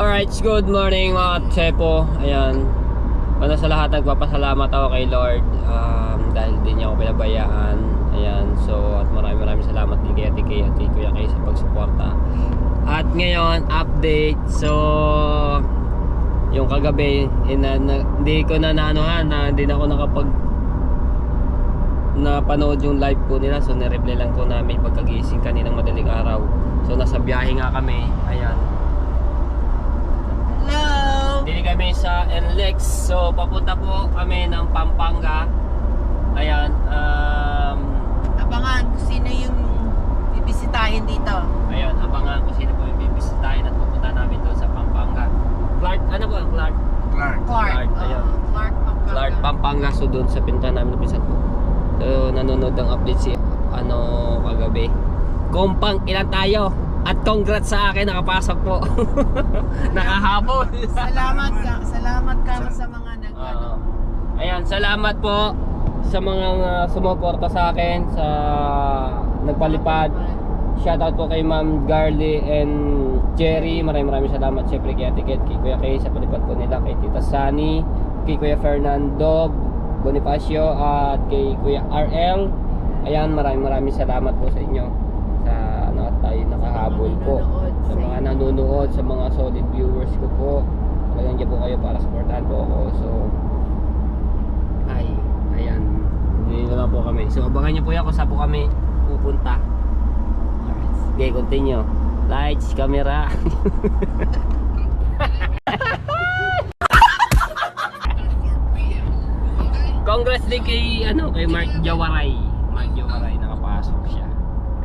Alright, good morning mga Tsepo. Ayan, una sa lahat nagpapasalamat ako kay Lord dahil di niya ako pinabayaan. Ayan, so at maraming salamat din kay Ate Kay at kay Kuya Kay sa pagsuporta. At ngayon, update. So yung kagabi, hindi ko na hindi na ako napanood yung live po nila. So nireplay lang po namin pagkagising kaninang madaling araw. So nasa biyahe nga kami. Ayan, hello! dili kami sa NLEX. So papunta po kami ng Pampanga. Ayan, Abangan kung sino yung bibisitahin dito. ayan, abangan kung sino po yung bibisitahin at pupunta namin doon sa Pampanga. Clark, ano po? Clark, Clark. Ayan. Clark, Pampanga. Clark, Pampanga. So doon sa pinuntahan namin ng pinsan ko. So nanonood ng update si kagabi. Kumpang ilan tayo? At congrats sa akin, nakapasok po. Nakahabol. Salamat ka sa mga Ayan, salamat po sa mga sumuporta sa akin, sa nagpalipad. Shoutout po kay Ma'am Garly and Jerry. Maraming salamat siyempre kay Ate Ket, kay Kuya Kay sa palipad po nila, kay Tita Sunny, kay Kuya Fernando Bonifacio at kay Kuya RL. Ayan, maraming salamat po sa inyo sa tayo nakahabol po, sa mga nanonood, sa mga solid viewers ko po. Talagang dyan po kayo para supportahan po ako. So ayan, dito na po kami. So abangan nyo po yan kung saan po kami pupunta. Okay, continue. Lights, camera. Congrats din kay kay Mark Jawaray. Mark Jawaray, nakapasok siya.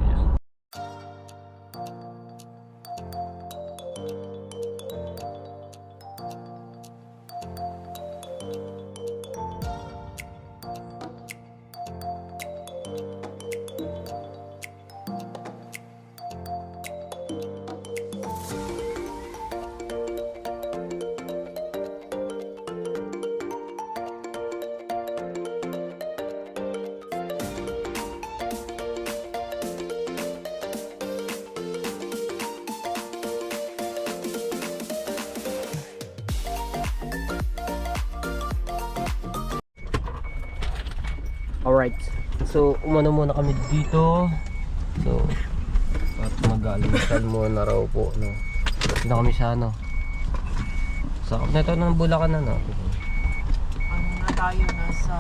Ayan. Alright, so umano muna kami dito. So at mag-almusal muna raw po, no. Dito kami sa sakop na ito ng Bulacan na, no. na tayo? Nasa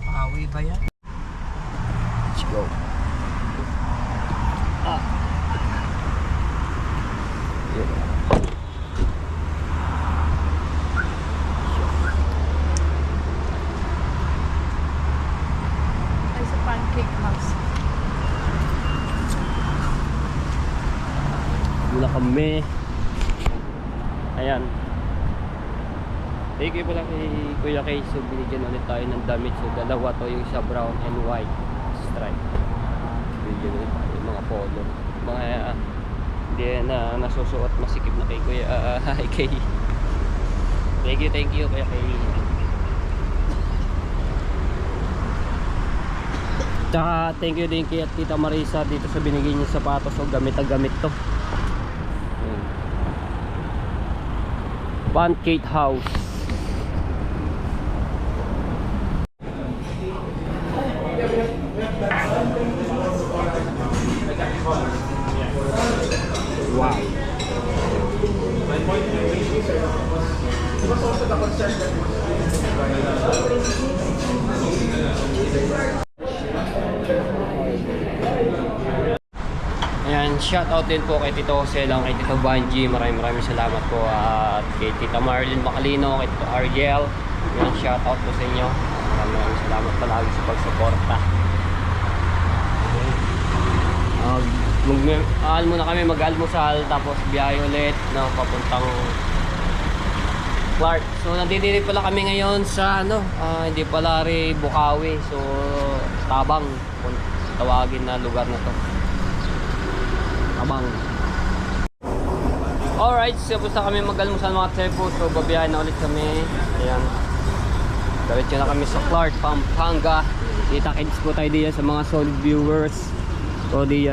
Awi ba yan? Let's go. Yun. Ay, sa Pancake House. Muna kami. Ayan. Thank you pala kay Kuya Kay. So binigyan ulit tayo ng damit. So dalawa to, yung isa brown and white stripe. Binigyan ulit tayo yung mga polo, mga hindi na nasusuot, masikip na kay Kuya Kay. Thank you Kuya Kay. Tsaka thank you din kay Tita Marisa dito sa binigay niya sapatos. So gamit na gamit to. Pancake House. Wow. Ayan, shout out din po kay Tito Jose lang, kay Tito Banji. Maraming salamat po. At kay Tita Marlene Macalino, kay Tito Ariel. Ayan, shout out po sa inyo. Maraming salamat palagi sa pagsuporta. Muna kami mag-almusal, tapos biyahe ulit na papuntang Clark. So nandito pala kami ngayon sa hindi pala rin Bukawi. So Tabang, kung tawagin na lugar na to. Tabang. Alright, so basta kami mag-almusal mga Tsepo. So babiyahe na ulit kami. Ayan, diretso na kami sa Clark, Pampanga. Kita-kits po tayo diyan sa mga solid viewers. So di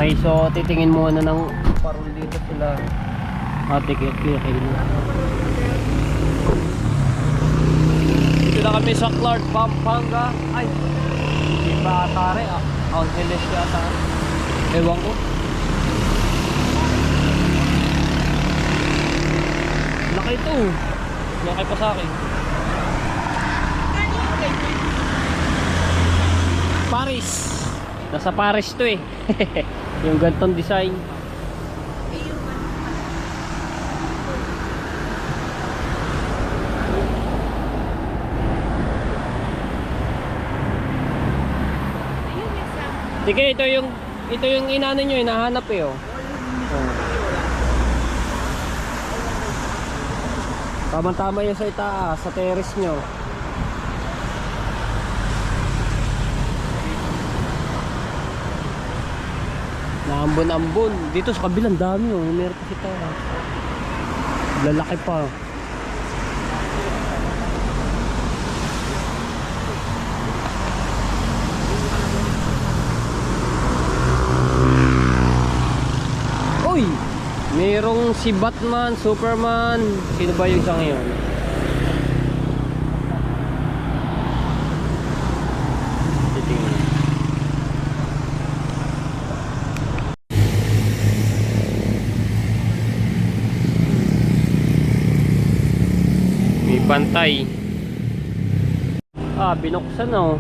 Okay, so titingin muna ng parol dito sila. Ticket clear kayo na. Dito na kami sa Clark, Pampanga. Ay, hindi pa atare ah. Angeles yata. Ewan ko. Laki ito. Laki pa sa akin. Paris. Nasa Paris to eh. Yung gantong design. Sige, ito yung inano nyo, hinahanap eh oh. Tama-tama yun sa itaas, sa terrace nyo. Naambon-ambon. Dito sa kabilang dami oh, meron pa kita. Lalaki pa. Uy! Merong si Batman, Superman. Sino ba yung isa ngayon? Titingnan. May bantay. Binuksan oh.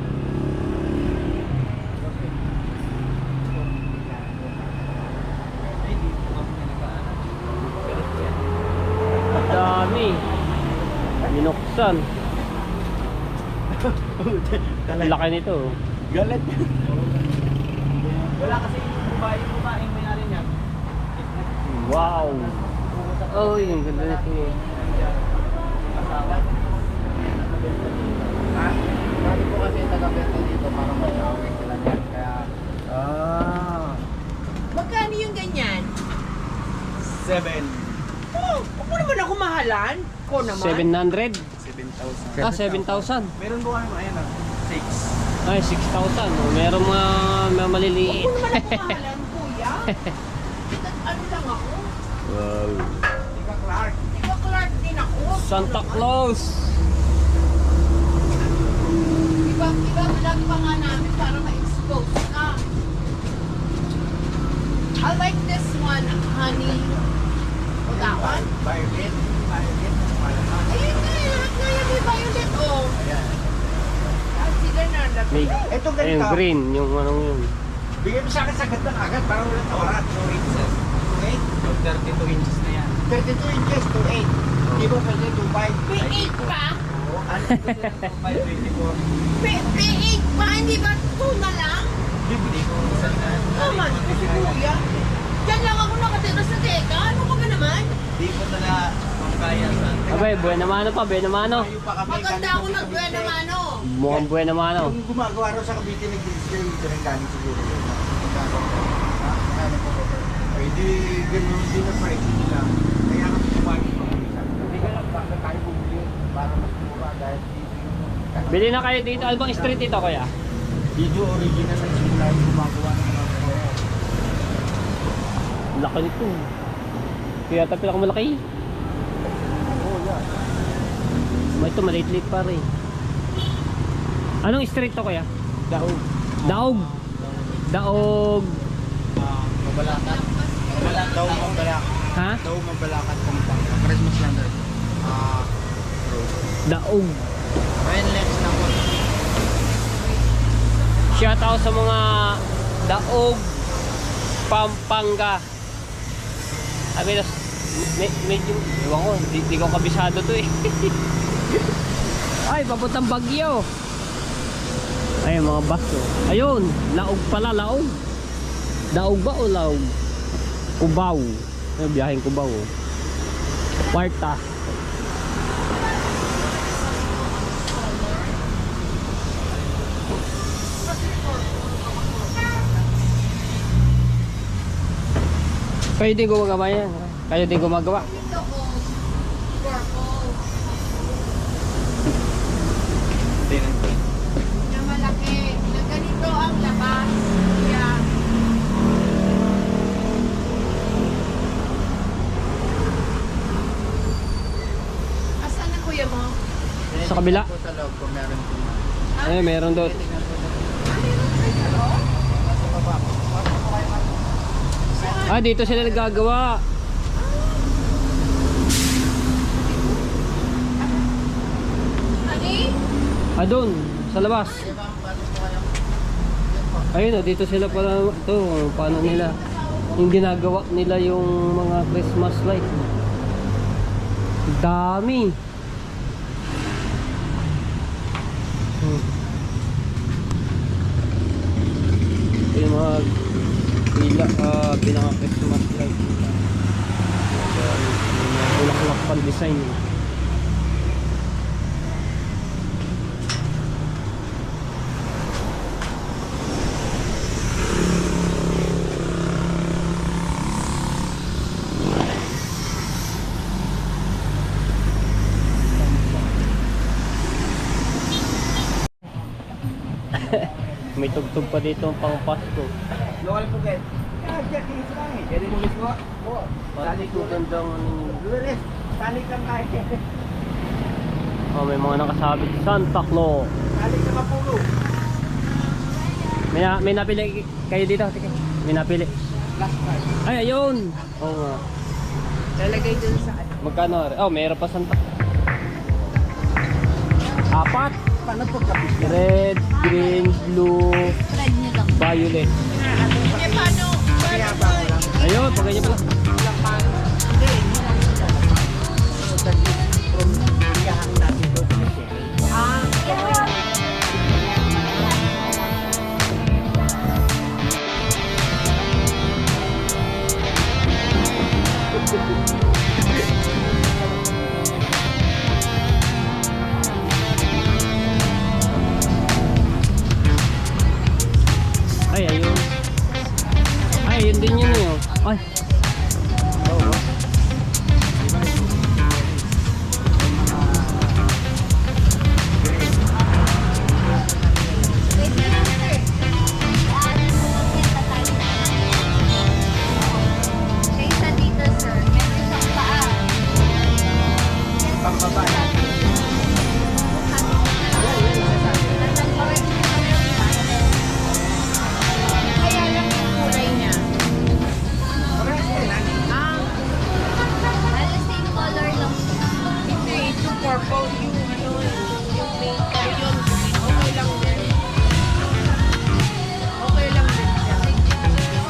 Dami. Binuksan. Laki nito. Galit. Wala kasi yung may-ari niya. Wow. Oh, yung ganda nito. Sabi ko kasi taga-benta dito para mag-away sila dyan. Kaya... Magkano yung ganyan? 7. Oh, ako naman ako mahalan. Ko naman. 700? 7,000. 7,000. Meron po kami, ayan 6. Ay, 6,000. Oh, meron mga maliliit. Ako naman ako mahalan, kuya. Ano lang ako? Wow. Ika Clark. Ikaw Clark din ako. Santa Claus. Iba vlog pa nga namin para ma-expose ka. I like this one, honey. O that one? Violet. Violet. Malaman. Ayun nga, lahat nga yan may violet, oh. Ayan. Consider na lang. May, Ito ganito. ayun, green. Yung anong yun. Bigay mo sa akin sagad ng agad para walang tawaran. 2 inches. 2 8? 32 inches na yan. 32 inches to 8. Hindi mo pwede 2.5. May 8 pa? Oo. Ano ito sila 2.5, 24. May 8 pa? Hindi ba 2 na lang? Hindi ko isang na. Naman, kasi kuya. Diyan lang ako nakatira sa teka. Ano ka ba naman? Hindi ko na kaya sa... Abay, buena mano pa, buena mano. Ayaw pa kami. Maganda ako nag-buena mano. Mukhang buena mano. Yung gumagawa raw sa Cavite, nag-display dito ng galing siguro. Ay, di ganun din ang price nila. Kaya nga kumagi pa kami. Hindi ka lang bakit tayo bumili para mas mura dahil dito yung... Bili na kayo dito. Ano bang street ito kuya? Dito original ng simula yung gumagawa ng mga kaya. Laki nito. Kaya ito pinakamalaki. Oo, yan. Ito maliit-liit pa rin. Anong street to kuya? Daog. Daog. Daog. Mabalakan. Daog mabalakan. Ha? Daog mabalakan Pampanga. Christmas lander. Road. Daog. Renlex na po. Shout out sa mga Daog Pampanga. Sabi na medyo ewan ko, di ko kabisado to eh. Ay, papuntang Bagyo. Ay, mga baso. Ayun, Laog pala, Laog. Daog ba o Laog? Cubao. Ay, biyaheng Cubao. Kwarta. Kayo din gumagawa yan. Kayo din gumagawa. Ito ko. Purple. Na malaki. Na ganito ang labas. Kaya. kabila. Po sa loob po meron po. Ay, meron doon. Tingnan po. Ah, dito sila nagagawa. Ani? Ah, doon, sa labas. Sige ma'am, bakit po kayo? Ayun oh, dito sila pala, ito, paano nila, yung ginagawa nila yung mga Christmas light. Dami. Ito yung mga pinaka Christmas light. Ulak-ulak pang design. May tugtog pa dito pang Pasko. Local po kayo. Diyan, kinis lang eh. Pwede mo mismo? Oo. Tali ko. Gandang Lulis, tali kang kahit. oh, may mga nakasabit. Santa Claus. Tali ka mapulo. May napili kayo dito. Sige. May napili. Last card. Ay, ayun. Oo nga. Lalagay dun sa ano. Magkano? Oh, mayroon pa Santa. Apat. Paano po kapit? Red, green, blue, Spread nyo lang. violet. Eh, paano? Kaya ba ako lang? Ayun, pag ganyan pala. Walang paano. Hindi, hindi lang sila. So, that is from iyahan natin doon sa Sherry. Ay, ayun. Ay, yun din yun eh. Oh. Ay. Oo. Wait lang, sir. Siya isa dito, sir. Meron isang paa. Pangbabae. Kaya lang yung kulay niya. Parehas yan, Nani. Same color lang. Hindi, ito purple yung ano, yung main color yun. Okay lang din. Okay lang din siya.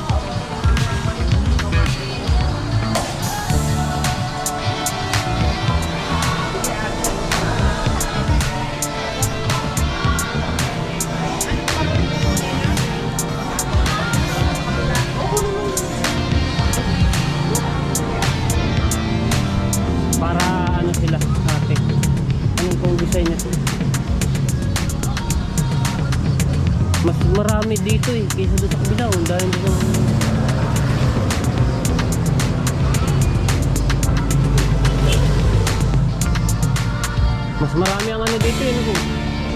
Para ano sila, ate. Anong pong design niya? Mas marami dito eh, kaysa doon sa kabila. Oh. Dahil dito. Mas marami ang ano dito eh. No?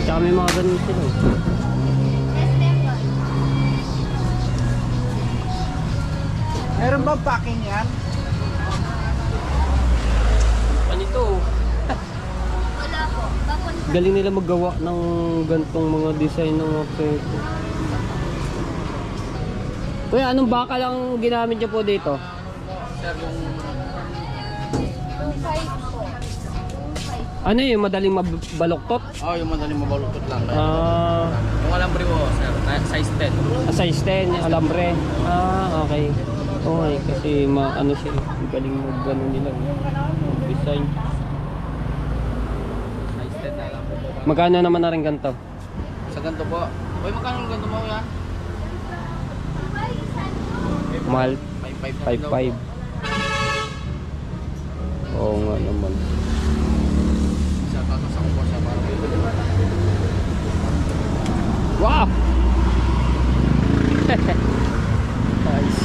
Tsaka may mga ganun sila. Oh. Meron ba packing yan? Anito oh. Wala po. Papunta. Galing nila maggawa ng gantong mga design ng mga pwesto. Kuya, anong baka lang ginamit niyo po dito? Sir, yung 2.5 po. 2.5. Ano yung madaling mabaloktot? yung madaling mabaluktot lang. Ah, Yung alambre mo, sir, size 10. size 10, alambre. Ah, okay. Okay, kasi ano siya, galing mag-ano nila. Design. Size 10 na lang po. Magkano naman na rin ganito? Sa ganito po. Uy, magkano yung ganito mo yan? Mahal, 5.5 5.5. Oo nga naman. Sa tatas ako po siya para Wow! Nice.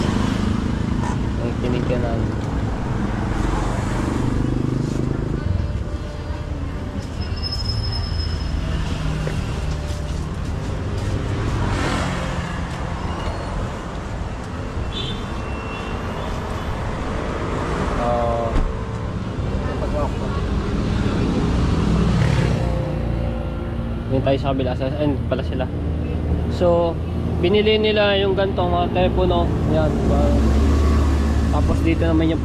Ang kinig ka na. tayo sa kabila. Ayun pala sila. So, binili nila yung gantong mga telepono. Yan. Tapos dito naman yung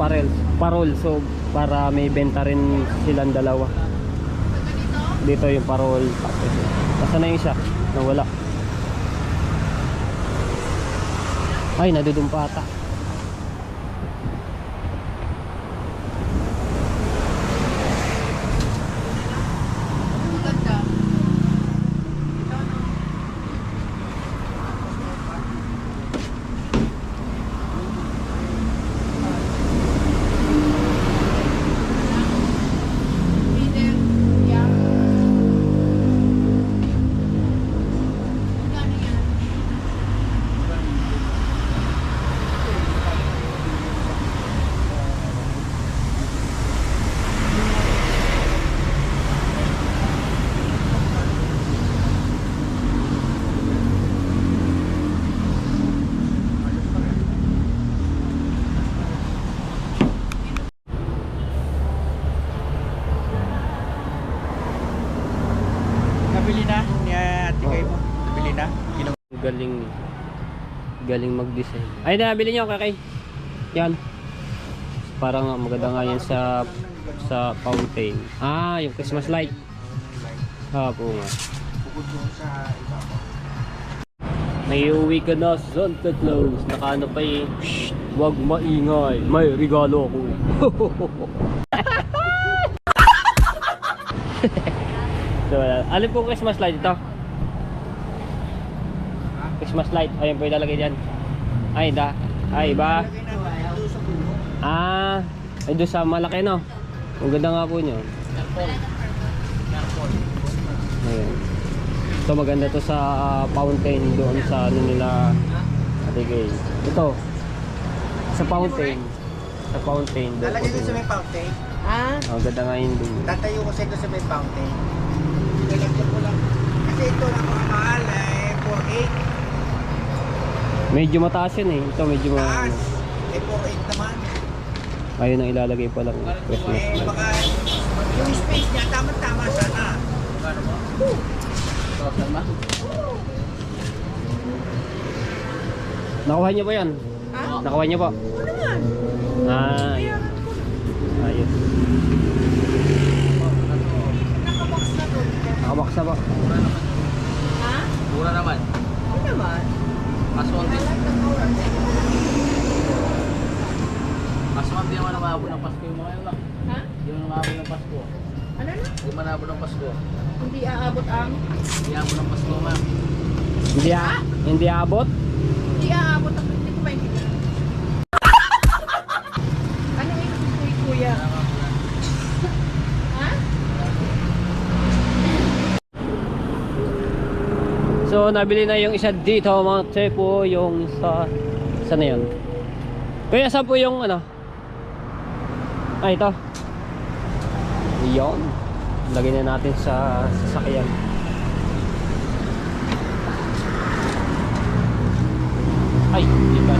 parol. So, para may benta rin silang dalawa. Dito yung parol. Tapos, nasa na yung isa? Nawala. Ay, nadudumpa ata. Ang ganda. Middle, yeah. Magkano yan? Nabili na ni ate kayo mo. Nabili na. Galing mag-design. Ay, nabili niyo kakay. Yan. Parang maganda nga yan sa fountain. Ah, yung Christmas light. Po nga. Bukod doon sa iba ko. May uwi ka na, Santa Claus. Nakaano pa eh. Shh, wag maingay. May regalo ako. So, alin po Christmas light ito? Christmas light. Ayun po ilalagay dyan. Ay, iba. Lagay natin doon sa puno. Ah, ay doon sa malaki no. Ang ganda nga po nyo. Ayan. Ito maganda to sa fountain doon sa ano nila. Atigay. Ito. Sa fountain. Sa fountain. Doon Lalagay po doon sa din. may fountain. Ah, Ang ganda nga yun doon. Tatayo ko sa ito sa may fountain. Nilalagyan ko lang. Kasi ito lang mga mahal eh. 4.8. Medyo mataas yun eh. Ito medyo Taas. Eh 4.8 naman. ayun ang ilalagay pa lang. Christmas Eh light. baka yung space niya tama-tama sana. Ano mo? Nakuha niyo ba yan? ha? Nakuha niyo po? Ano naman? Ah, Kaya ayun. nakabox na to. Nakabox na po. Ha? Mura naman. Ano naman? Kaso I like the color. hindi naman umabot ng Pasko yung mga yun lang. Ha? Hindi naman umabot ng Pasko. Ano na? Hindi man umabot ng Pasko. Hindi aabot ang... Hindi umabot ng Pasko ma'am. Hindi abot? Hindi aabot ang... Hindi ko maintindihan. Ano yung kuya? Ha? So nabili na yung isa dito mga tsepo, yung sa na yun. Kaya saan po yung ano? Ah, ito. Iyon. Lagay na natin sa sasakyan. Ay, di ba?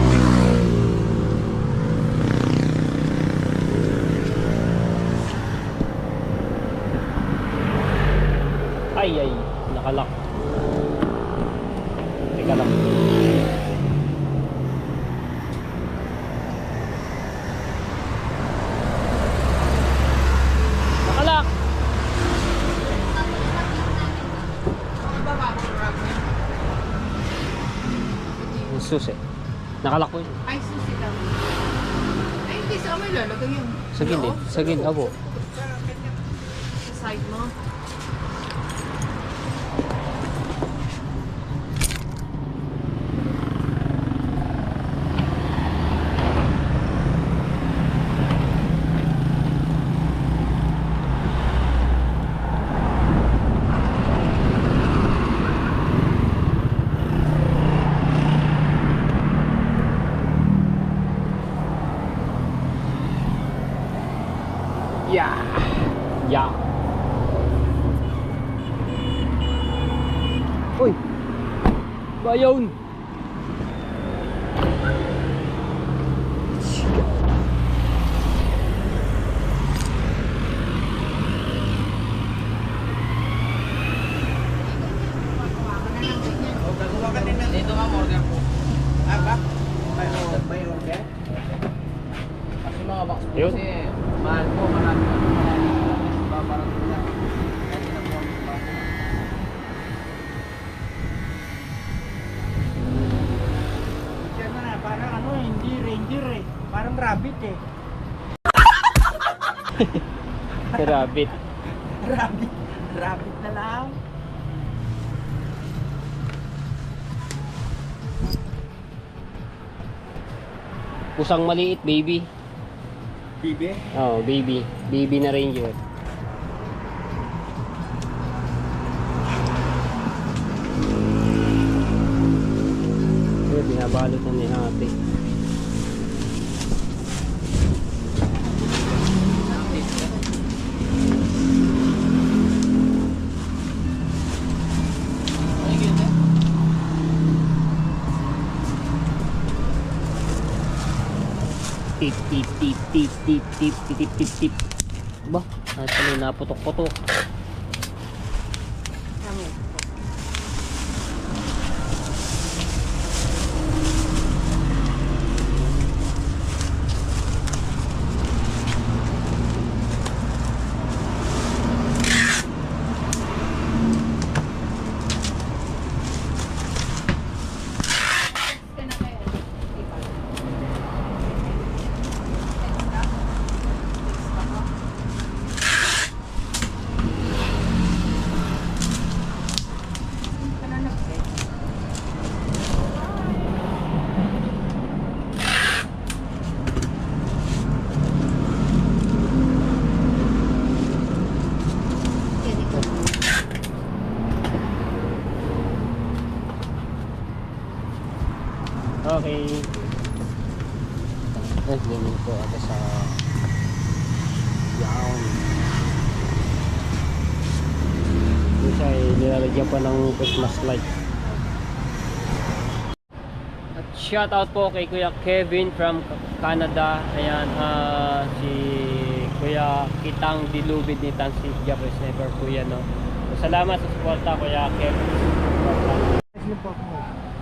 Ay, nakalak. Teka lang. Nakalak. Yung susi. Nakalak ko yun. Ay, susi lang. Ay, hindi sa may lalagay yung... Sa gilid. Sa gilid. Abo. Sa side mo. Yeah. Yeah. Uy. Ba yun? Back? By order? Kasi mga box po Yun. kasi mahal po, marami parang sila. Kasi na po ang box. Siya na, parang ano, hindi ranger eh. Parang rabbit eh. Rabbit. Rabbit. Rabbit na lang. Pusang maliit, baby. Bibe? Oh, baby. Baby na ranger. Ito, binabalot na ni ate. Tip, tip, tip, tip, tip, tip, tip, tip, tip, tip. Ba, nasa may naputok-putok. Okay. Ganyan po ako sa yaon. Ito siya ay nilalagyan pa ng Christmas light. At shout out po kay Kuya Kevin from Canada. Ayan, si Kuya Kitang Dilubid ni Tansi Japes Sniper po yan, no? So, salamat sa suporta, Kuya Kevin.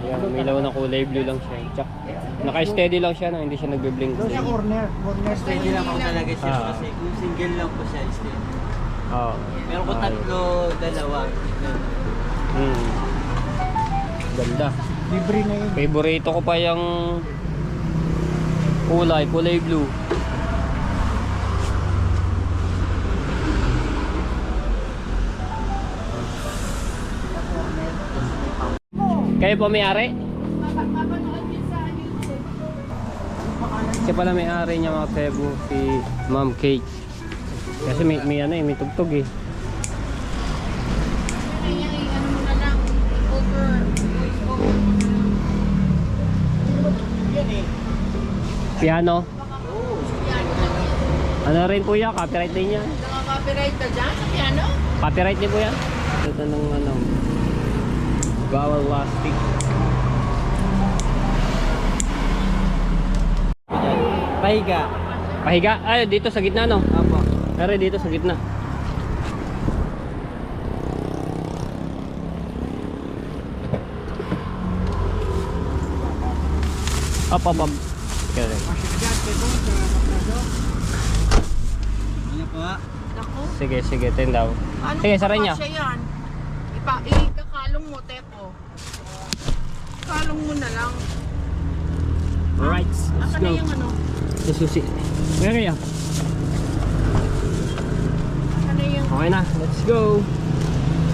Ayan, umilaw na kulay blue lang siya. Tsak. Naka-steady lang siya, no? Hindi siya nagbe-blink. Doon sa corner. Corner. Steady lang ako talaga siya Ah. kasi kung single lang po siya, steady. Oo. Meron ko tatlo, dalawa. Ganda. Libre na yun. Favorito ko pa yung kulay blue. Kayo po may-ari? Mapanood yun sa YouTube. Siya pala may-ari niya mga Cebu, si Ma'am Kate. Kasi may ano eh, may tugtog eh. Kaya ano mo na lang, over, voice over mo na lang. Yan eh. Piano. Piano lang yan. Ano rin po yan, copyright din yan. Naka-copyright ka dyan sa piano? Copyright din po yan. Ito ng ano, bawal plastic. Pahiga. Pahiga? Ay, dito sa gitna no? Apo. Pero dito sa gitna. Up. Okay. Ano po? Naku. Sige, tindaw. Ano Sige, saray niya. Siya yan? Ikakalong mo, Tepo. Kalong mo na lang. Alright, let's Aka na go. yung ano? Sa susi. Where kaya? Aka na yung Okay na, let's go.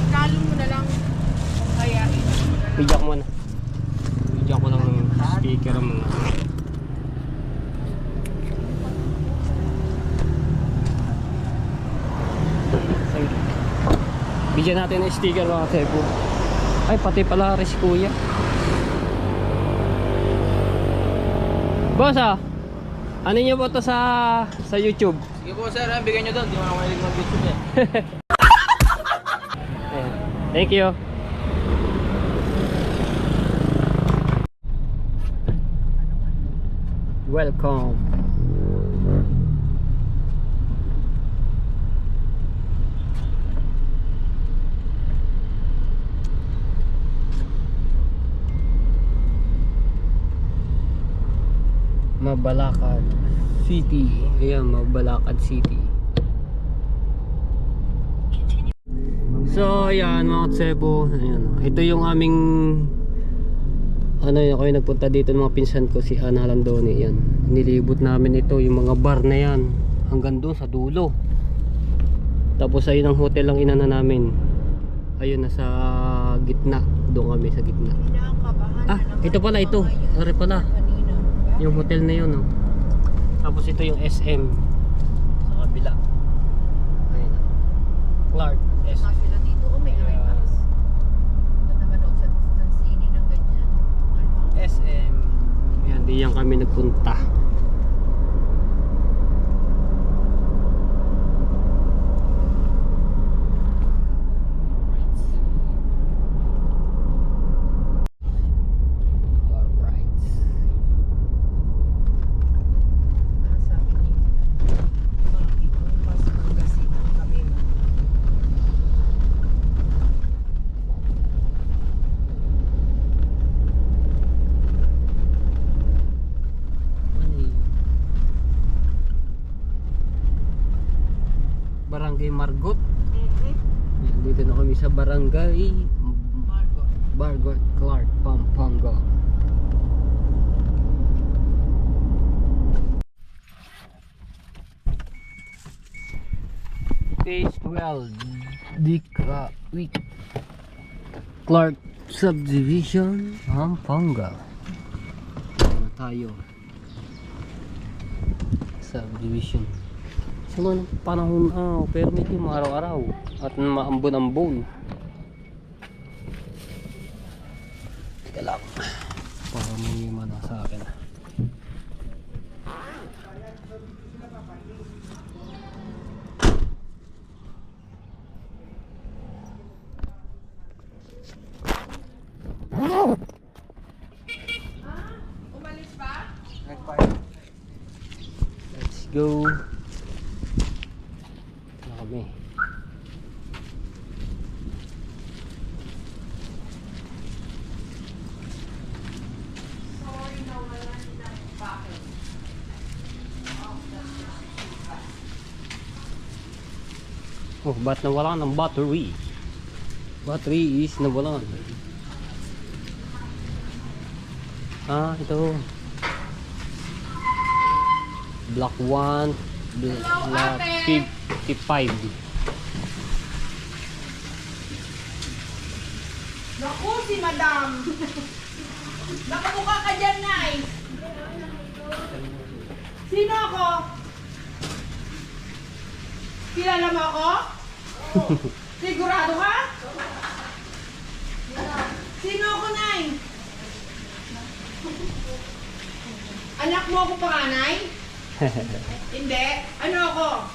kalong mo na lang. Kaya ito mo na lang. Bigyan ko muna. Bigyan ko lang ng speaker ang mga. Bigyan natin ng sticker mga Cebu. Ay, pati pala rin si Kuya. Boss ano nyo po to sa YouTube? Sige po sir, bigyan nyo doon. Di mo ako mahilig mag-YouTube eh. Ayan. Thank you. Welcome. Mabalacat City. Ayan, Mabalacat City. So ayan mga tsebo, ayan. Ito yung aming ano yun, ako yung nagpunta dito ng mga pinsan ko, si Ana Halandoni. Yan, nilibot namin ito, yung mga bar na yan hanggang doon sa dulo. Tapos ayun ang hotel lang inana namin. Ayun, nasa gitna. Doon kami sa gitna. Ah, ito pala, ito. Are pala. Yung hotel na yun, oh. Tapos ito yung SM sa kabila. Ayun. Clark SM. Sila dito, may IMAX. Nanonood sa sine ng ganyan. SM. Ayan, diyan kami nagpunta. Sabi ni Mami, bukas magkasino kami. Barangay Margot. Ayan, dito na kami sa Barangay Margot Clark, Pampanga. Phase 12 Dika Week Clark Subdivision, Pampanga. Ayan na tayo. Subdivision. Sa mga panahon pero medyo araw-araw at maambon-ambon. Teka lang, para may mana sa akin. Umalis ba? Let's go. Na kami. Sorry na wala nilang bakit. Oh, ba't nawala ng battery? Battery is nawala. Ah, ito. Block 1, block 55. Naku, si Madam! Nakabuka ka dyan, Nay! Sino ako? Kilala mo ako? Sigurado ka? Sino ako, Nay? Anak mo ako panganay? Hindi. Ano ako?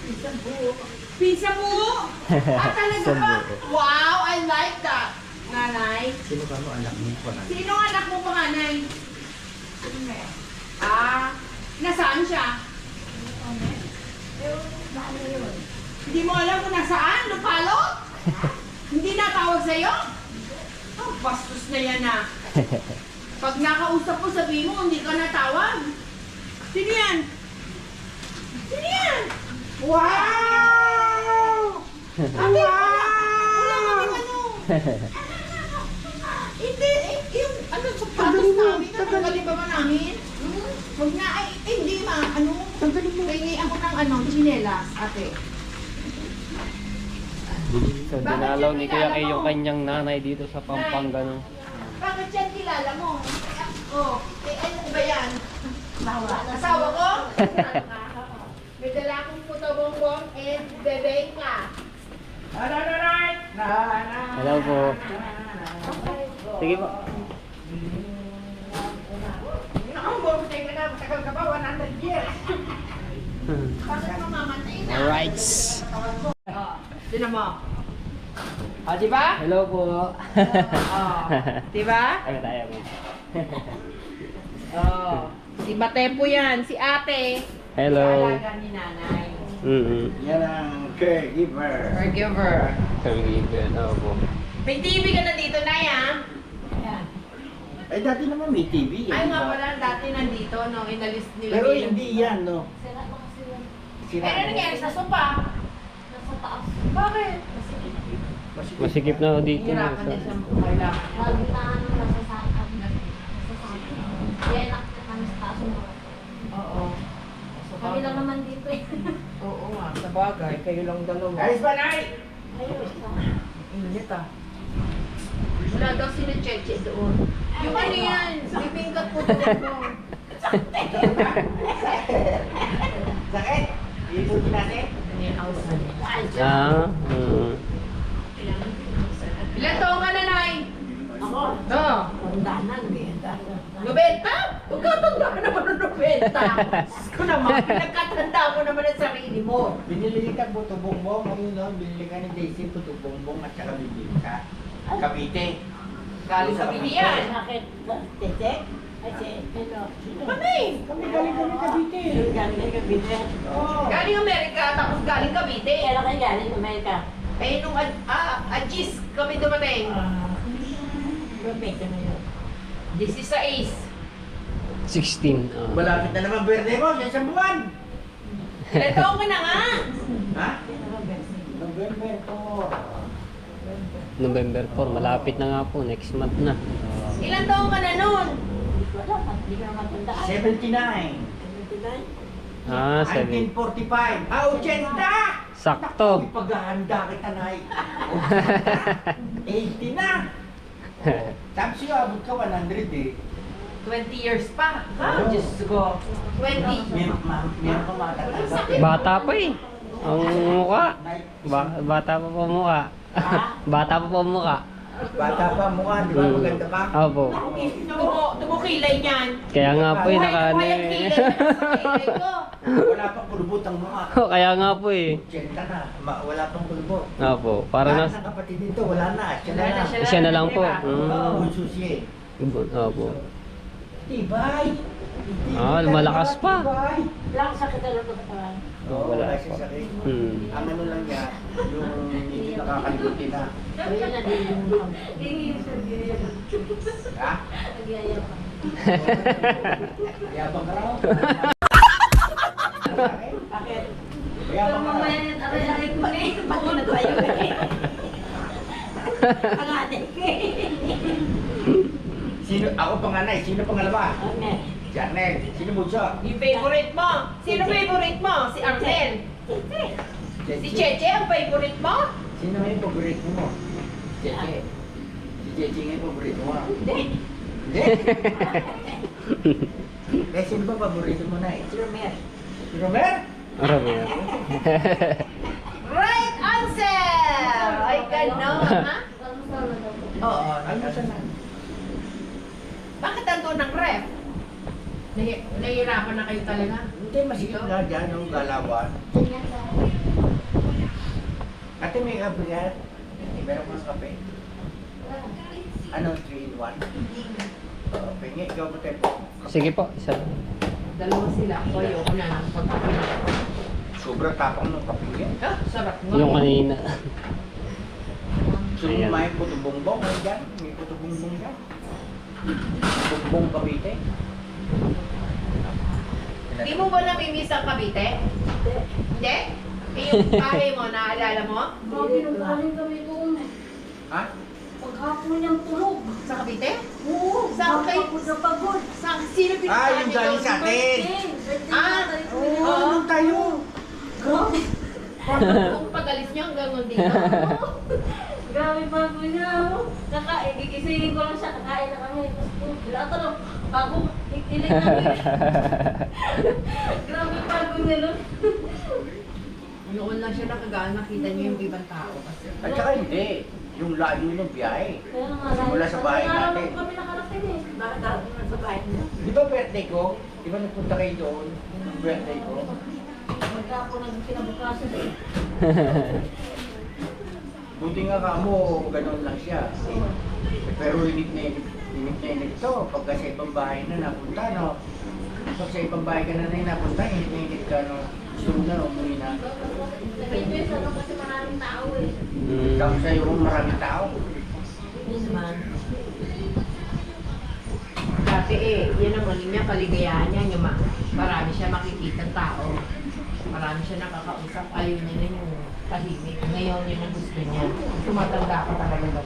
Pinsang buo. Pinsang buo? Ah, talaga ba? Wow, I like that. Nanay. Sino ka mo anak mo pa na? Sino ang anak mo panganay? Ah, nasaan siya? Hindi mo alam kung nasaan? Lupalot? Hindi natawag sa'yo? Oh, bastos na yan ah. Pag nakausap mo, sabihin mo, hindi ka natawag. Sino yan? Sino yan? Wow! Ate, wala kaming ano. Hindi, yung ano, sapatos namin, natanggalin ba ba namin? Huwag na, ay, hindi ma, ano, tanggalin mo. Kaya ako ng ano, chinelas, ate. So, dinalaw ni Kuya Kay yung kanyang nanay dito sa Pampanga. No? Bakit yan kilala mo? Oh, ano ba yan? Asawa ko? May dala akong puto bongbong and bebeka. Hello po. Sige po. Nakambong, teka na, matagal ka ba? 100 years. Bakit mamamatay na? Alright. Sino mo? O, diba? Hello po. Diba? Ay, tayo po. Oh, si Matepo yan, si ate. Hello. Si alaga ni nanay. Yan ang caregiver. Caregiver. Caregiver. Hello po. May TV ka na dito, Nay, ha? Ayan. Eh dati naman may TV. Ay di nga ba? pala, dati nandito, no, inalis nila. Pero Bill. hindi yan, no? Sira ba kasi yun? Sira. Pero nangyari sa sopa. Nasa taas. Bakit? Masikip na ako dito. Hirapan niya siya kailangan. Lagi na ano, nasa sakap. Nasa sakap. Kaya nakita kami sa taas mo. Oo. Kami lang naman dito eh. Oo nga, sa bagay, kayo lang dalawa. Ayos ba, Nay? Ayos ka. Init ah. Wala daw sila Cheche doon. Yung ano yan, bibingkat po doon. Sakit? Ibutin natin? Ano yung house na nila? Ah, Ilan taong ka na, Nay? Ako, No. pandanan eh. 90? Pagkatanda ka naman ng 90. Ko naman, pinagkatanda mo naman ang sarili mo. Binili ka Puto Bongbong. Ngayon, no? Binili ka ni Daisy Puto Bongbong at saka bibili ka. Cavite. Galing sa Bilian. Bakit? Tete? Ay, si, ano? Kami! Kami galing kami Cavite. Galing ka Cavite. Oo. Galing Amerika, tapos galing Cavite. Kailan kayo galing Amerika? Eh, nung Agis kami dumating. Perfect na yun. 16. 16. Malapit na naman birthday mo sa isang buwan. Ilan taong ka na nga? Ha? November 4. November 4, malapit na nga po, next month na. Ilan taong ka na nun? Hindi ko alam, hindi ko naman tandaan. 79. 79? Ah, 7. 1945. Ah, 80! Sakto. Naku, paghahanda kita, Nay. 80 na. Tapos yung abot ka 100 eh. 20 years pa. Oh, Diyos ko. 20. Meron pa matatanggap eh. Bata pa eh. Ang mukha. Nay, Bata pa po mukha. Bata pa po mukha. Bata pa mukha, di ba? Maganda pa. Opo. Tumukilay niyan. Kaya nga po eh, naka ano Buhay ang eh. kilay na sa kilay ko. Wala pang kulubot ang mukha. Kaya nga po eh. 80 na. Wala pang kulubot. Opo, para Lahat na. ng kapatid dito, wala na. Siya na lang. Siya na lang po. Oo, susi eh. Opo. Tibay! Ah, malakas pa. Tibay! Lang sakit na lang katawan. Oo, Wala wala pa. siya sakit. Hmm. Ang ano lang niya, yung hindi nakakalimutin na. Ayun na din yung Ha? nagyayaw ka. Yabang ka raw. Bakit? Yabang ka raw. yan, aray-aray ko na eh. Bakit na tayo eh? Ang ate ko eh. Sino, ako panganay, sino pangalawa? Okay. Si Arnel. Sino bunso? Yung favorite mo. Sino favorite mo? Si Arnel. Si Cheche ang favorite mo? Sino yung paborito mo? Cheche. Si Cheche nga yung paborito mo. Hindi. Hindi? Eh, sino ba paborito mo na eh? Si Romer. Si Romer? Marami na. Right answer! Ay, gano'n, ha? Kamusta na daw? Oo. Ano sa na? Bakit andun ng ref? Nahihirapan na kayo talaga? Hindi, masikip na dyan yung galawan. Ganyan daw. Ate, may kabigat. Meron kang kape? Ano, 3-in-1? Pengi, ikaw mo tempo. Sige po, isa. Dalawa sila. Ako ayoko na lang. Sobrang tapang ng kape yan. Ah, sarap nga. Yung kanina. So, Ayan. may puto bongbong ano dyan? May puto bongbong dyan. Bongbong Cavite. Di mo ba namimiss ang Cavite? Hindi? Eh, yung bahay mo, naalala mo? Grabe nung galing kami doon. Ha? Paghapon niyang tulog. Sa Cavite? Oo, Saan kayo? pagod na pagod. Sino pinuntahan Ah, yung niyo galing doon? sa atin. Ah, Oo, nung tayo. Grabe. Kung pag-alis niyo hanggang nun dito. Grabe bago niya. Kakain, gigisingin ko lang siya. Kakain na kami. Tapos, wala ka lang. Bago, ikilig namin. Grabe bago niya nun. Noon lang siya nakagaan, nakita niyo yung ibang tao kasi. At saka hindi. Yung layo ng biyahe. Kaya nga, Simula sa bahay araw natin. kami nakarating eh. Bakit araw naman sa bahay niya? Di ba birthday ko? Di ba nagpunta kayo doon? Yung birthday ko? Magkapon ang kinabukasan eh. Buti nga ka mo, ganun lang siya. Pero init na init to. Pagka sa ibang bahay na napunta, no? Pag sa ibang bahay ka na napunta, init ka, no? Gusto na, umuwi na. Nag-invest ano kasi maraming tao eh. Tapos sa'yo, maraming tao. Hindi naman. Kasi yan ang ano niya, kaligayahan niya, yung marami siya makikita tao. Marami siya nakakausap, ayaw niya na yung tahimik. Ngayon yun ang gusto niya. Tumatanda ka talaga ba?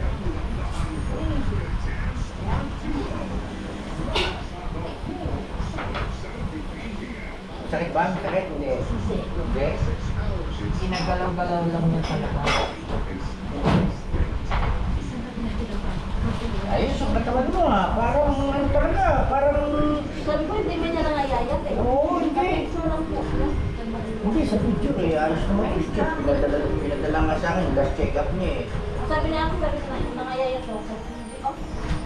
Sakit ba? Sakit? Hindi. Hindi. Ginagalaw-galaw lang niya talaga. Ayos, ang katawan mo ha. Parang ano talaga, parang... Sabi ko, hindi man niya nangayayat eh. Oo, hindi. Picture lang po. Hindi, sa picture eh. Ayos naman picture. Pinadala nga sa akin, last check-up niya eh. Sabi niya ako, sabi ko, nangayayat ako. Oh,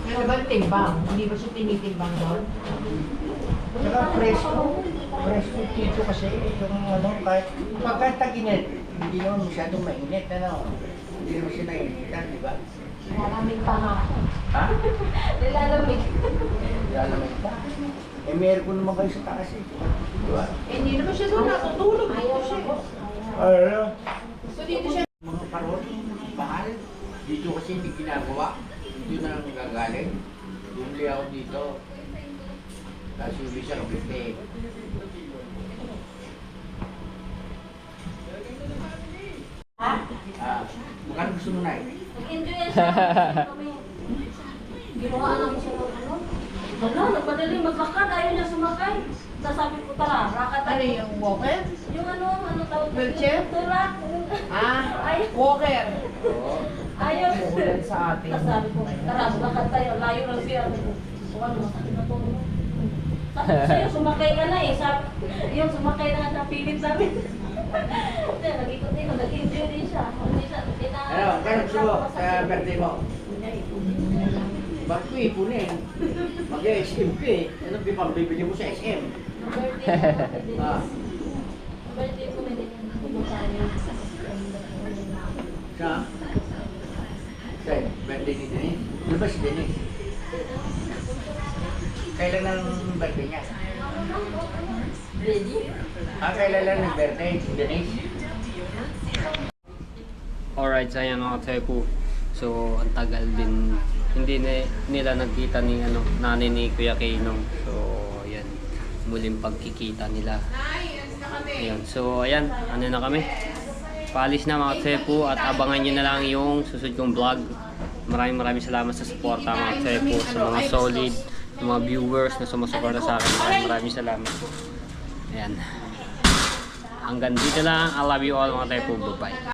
Ano ba timbang? Hindi ba siya tinitimbang doon? Saka presko. Presko dito kasi yung ano, kahit pagka tag-init, hindi naman masyadong mainit, ano. Hindi naman siya nainitan, di ba? nilalamig pa nga ako. Ha? Nilalamig. Lalamig pa. Eh, may aircon naman kayo sa taas eh. Di ba? Eh, hindi naman siya doon natutulog. Ayaw Dito siya. ko. Ano? So dito siya. Mga parol, mahal. Dito kasi hindi ginagawa. Dito na lang gagaling. Bumili ako dito. Tapos yung isa kapit Ha? magkano gusto mo na eh? Nag-enjoy yan siya. Kami. Ginawa namin siya ng ano. Wala, nagpadali maglakad. Ayaw niya sumakay. Sasabi ko, tara, rakat Ano yung walker? Yung ano tawag ko? Wheelchair? Tulak. Ah, walker. Oo. Ayaw. Umuulan sa atin. Tapos sabi ko, tara, maglakad tayo. Layo lang siya. So ano, masakit na to. Sabi ko sa'yo, sumakay ka na eh. Sabi, yung sumakay na nga pilit namin. Kaya nag-ikot-ikot, nag-enjoy din siya. Hindi siya, Ano, magkano gusto mo sa birthday mo? Bakit ko ipunin? Mag-SM ka eh. Ano pambibili mo sa SM? Birthday Ah. Birthday ko na din. Pumunta niya. Sa? Sa birthday ni Denise? Ano ba si Denise? Kailan ang birthday niya? Ready? Kailan lang ang birthday si Denise? Alright, so ayan mga tepu. So, ang tagal din. Hindi nila nagkita ni nanay ni Kuya Kino. So, ayan. Muling pagkikita nila. Ayan. So, ayan. Ano na kami? Paalis na mga tepu at abangan nyo na lang yung susunod kong vlog. Maraming salamat sa suporta mga tepu. Sa mga solid, sa mga viewers na sumusuporta sa akin. Maraming salamat po. Ayan. Hanggang dito lang. I love you all mga tepu. Bye-bye.